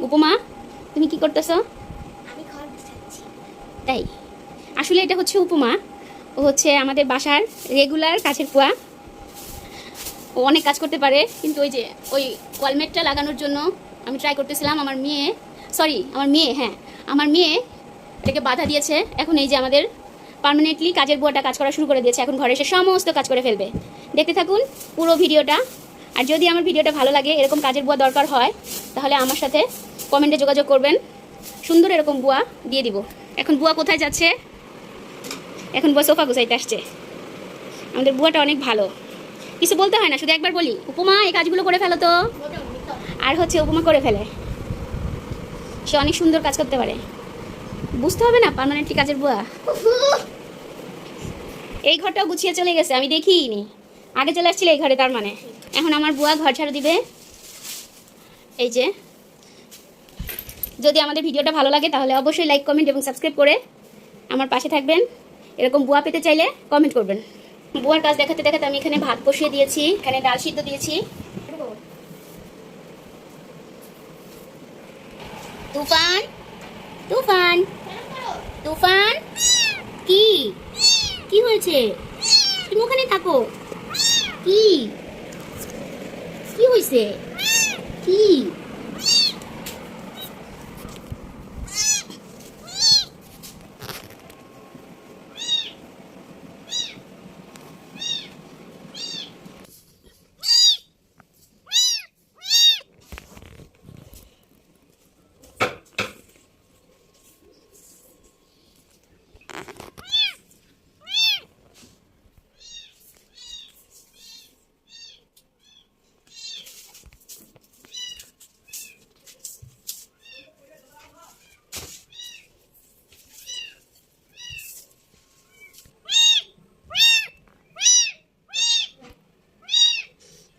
উপমা তুমি কি করতেছ? আমি ঘর মুছাচ্ছি। তাই? আসলে এটা হচ্ছে উপমা, ও হচ্ছে আমাদের বাসার রেগুলার কাছের কুয়া। ও অনেক কাজ করতে পারে, কিন্তু ওই যে ওই ওয়ালমেটটা লাগানোর জন্য আমি ট্রাই করতেছিলাম। আমার মেয়ে হ্যাঁ, আমার মেয়ে এটাকে বাধা দিয়েছে। এখন এই যে আমাদের পার্মানেন্টলি কাজের বুয়াটা কাজ করা শুরু করে দিয়েছে। এখন ঘরে এসে সমস্ত কাজ করে ফেলবে। দেখতে থাকুন পুরো ভিডিওটা। আর যদি আমার ভিডিওটা ভালো লাগে, এরকম কাজের বুয়া দরকার হয়, তাহলে আমার সাথে কমেন্টে যোগাযোগ করবেন, সুন্দর এরকম বুয়া দিয়ে দিব। এখন বুয়া কোথায় যাচ্ছে? এখন বুয়া সোফা গুছাইতে আসছে। আমাদের বুয়াটা অনেক ভালো, কিছু বলতে হয় না, শুধু একবার বলি উপমা এই কাজগুলো করে ফেলো তো, আর হচ্ছে উপমা করে ফেলে। সে অনেক সুন্দর কাজ করতে পারে, বুঝতে হবে না পার্মানেন্টলি কাজের বুয়া। এই ঘরটাও গুছিয়ে চলে গেছে, আমি দেখিনি, আগে চলে আসছিল এই ঘরে। তার মানে এখন আমার বুয়া ঘর ঝাড়ু দিবে। এই যে, যদি আমাদের ভিডিওটা ভালো লাগে তাহলে অবশ্যই লাইক, কমেন্ট এবং সাবস্ক্রাইব করে আমার পাশে থাকবেন। এরকম বুয়া পেতে চাইলে কমেন্ট করবেন। বুয়ার কাজ দেখাতে দেখাতে আমি এখানে ভাত বসিয়ে দিয়েছি, এখানে ডাল সিদ্ধ দিয়েছি। তুফান, তুফান, তুফান, কি কি হয়েছে? তুমি ওখানে থাকো। কি কি হয়েছে? কি?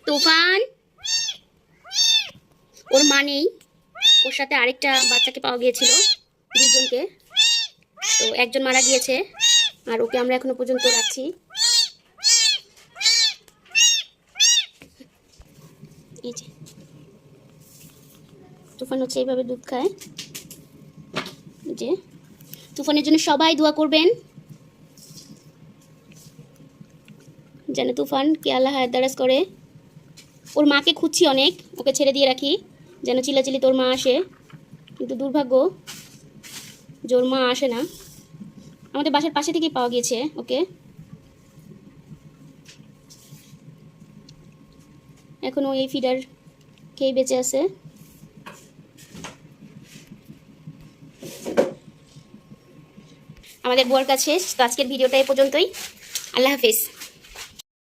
তুফান, ওর মা নেই, ওর সাথে আরেকটা বাচ্চাকে পাওয়া গিয়েছিল, দুজনকে। তো একজন মারা গিয়েছে, আর ওকে আমরা এখনো পর্যন্ত রাখছি। এই যে তুফান হচ্ছে এইভাবে দুধ খায়। যে তুফানের জন্য সবাই দোয়া করবেন, যেন তুফানকে আল্লাহ হায়াত করে। ওর মাকে খুঁজছি অনেক, ওকে ছেড়ে দিয়ে রাখি যেন চিল্লাচিল্লি তোর মা আসে, কিন্তু দুর্ভাগ্য যে ওর মা আসে না। আমাদের বাসার পাশে থেকেই পাওয়া গিয়েছে ওকে। এখনও এই ফিডার খেয়ে বেঁচে আছে। আমাদের বুয়ার কাছে আজকের ভিডিওটা এই পর্যন্তই। আল্লাহ হাফিজ।